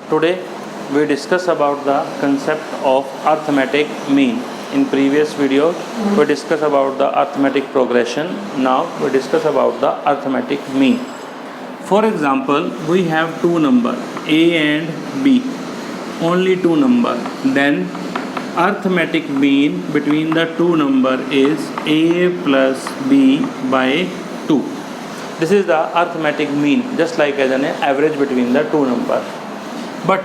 Today we discuss about the concept of arithmetic mean. In previous video we discuss about the arithmetic progression. Now we discuss about the arithmetic mean. For example, we have two numbers A and B, only two numbers. Then arithmetic mean between the two numbers is A plus B by 2. This is the arithmetic mean, just like as an average between the two numbers. But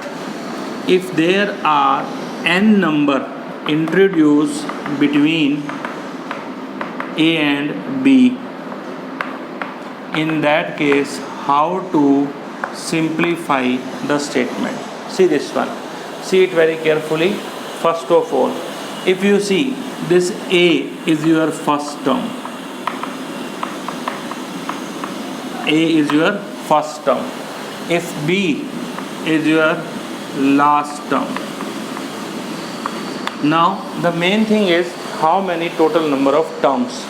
if there are n number introduced between A and B, in that case how to simplify the statement? See this one. See it very carefully. First of all, if you see this A is your first term. A is your first term. If B is your last term. Now the main thing is how many total number of terms.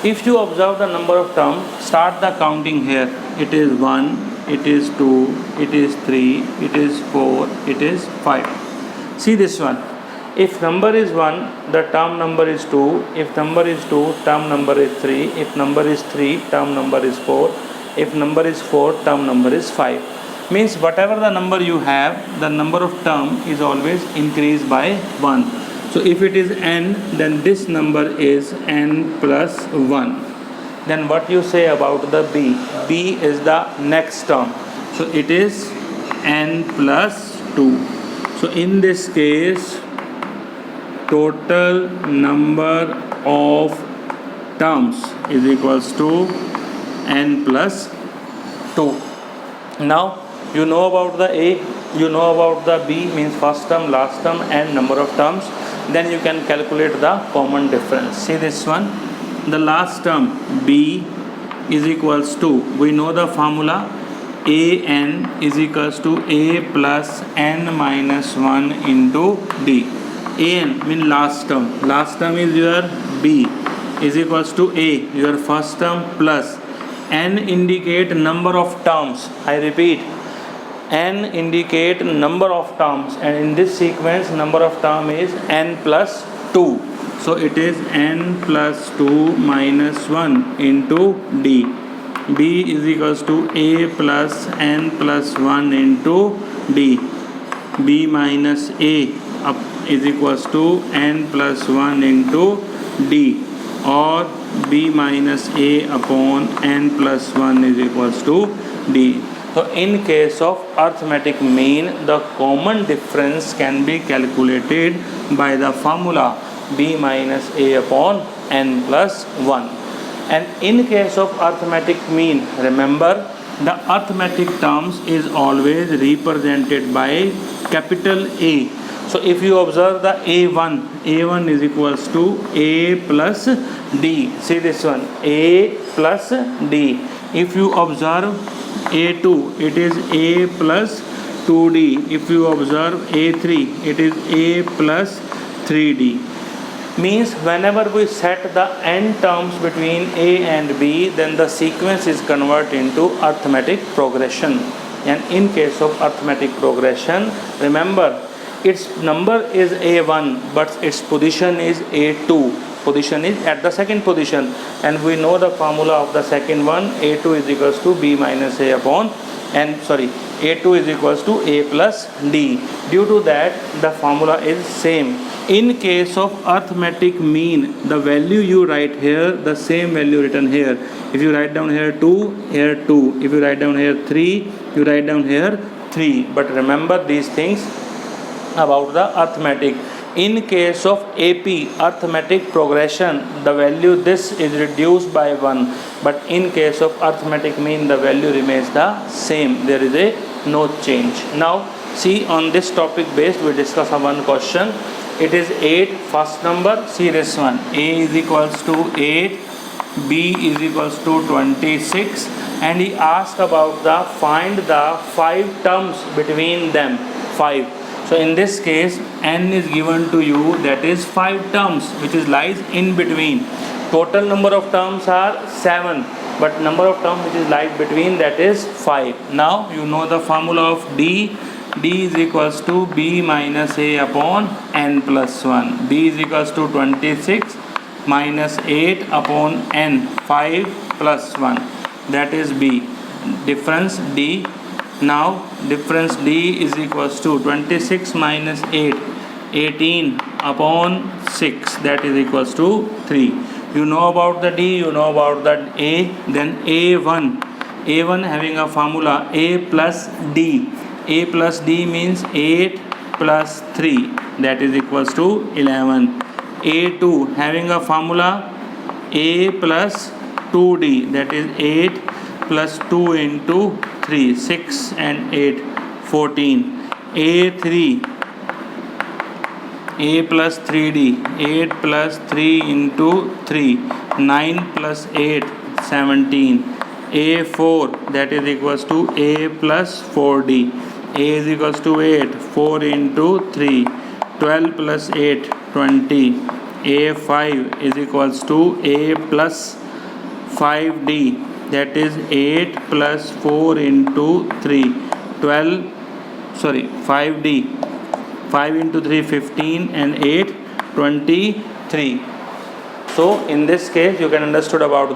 If you observe the number of terms, start the counting here. It is 1, it is 2, it is 3, it is 4, it is 5. See this one. If number is 1, the term number is 2. If number is 2, term number is 3. If number is 3, term number is 4. If number is 4, term number is 5. Means whatever the number you have, the number of term is always increased by 1. So if it is n, then this number is n plus 1. Then what you say about the B? B is the next term. So it is n plus 2. So in this case, total number of terms is equals to n plus 2. Now you know about the A, you know about the B, means first term, last term and number of terms. Then you can calculate the common difference. See this one. The last term B is equals to, we know the formula, an is equals to A plus n minus 1 into D. An means last term. Last term is your B is equals to A, your first term, plus n indicate number of terms. I repeat, n indicate number of terms, and in this sequence number of term is n plus 2. So it is n plus 2 minus 1 into D. B is equals to A plus n plus 1 into D. B minus A up is equals to n plus 1 into D, or B minus A upon n plus 1 is equals to D. So in case of arithmetic mean, the common difference can be calculated by the formula B minus A upon n plus 1. And in case of arithmetic mean, remember the arithmetic terms is always represented by capital A. So if you observe the A1 is equals to A plus D. See this one, A plus D. If you observe A2, it is A plus 2D. If you observe A3, it is A plus 3D. Means whenever we set the n terms between A and B, then the sequence is converted into arithmetic progression. And in case of arithmetic progression, remember its number is A1 but its position is A2. Position is at the second position, and we know the formula of the second one, A2 is equals to B minus A upon A2 is equals to A plus D. Due to that the formula is same. In case of arithmetic mean, the value you write here, the same value written here. If you write down here 2, here 2. If you write down here 3, you write down here 3. But remember these things about the arithmetic. In case of AP, arithmetic progression, the value this is reduced by 1. But in case of arithmetic mean, the value remains the same. There is no change. Now see, on this topic based we discuss one question. It is 8, first number. See this one. A is equals to 8, B is equals to 26, and he asked about the find the 5 terms between them. 5. So in this case, n is given to you, that is 5 terms which is lies in between. Total number of terms are 7, but number of terms which is lies between, that is 5. Now you know the formula of D. D is equals to B minus A upon N plus 1. B is equals to 26 minus 8 upon N, 5 plus 1. That is B. Difference D. Now difference D is equals to 26 minus 8, 18 upon 6. That is equals to 3. You know about the D, you know about the A. Then A1. A1 having a formula A plus D. A plus D means 8 plus 3. That is equals to 11. A2 having a formula A plus 2D. That is 8 plus 2 into 3. 6 and 8. 14. A3. A plus 3D. 8 plus 3 into 3. 9 plus 8. 17. A4 that is equals to A plus 4D. A is equals to 8. 4 into 3. 12 plus 8. 20. A5 is equals to A plus 5D. That is 8 plus 4 into 3. 5D. 5 into 3 15 and 8 23. So in this case you can understood about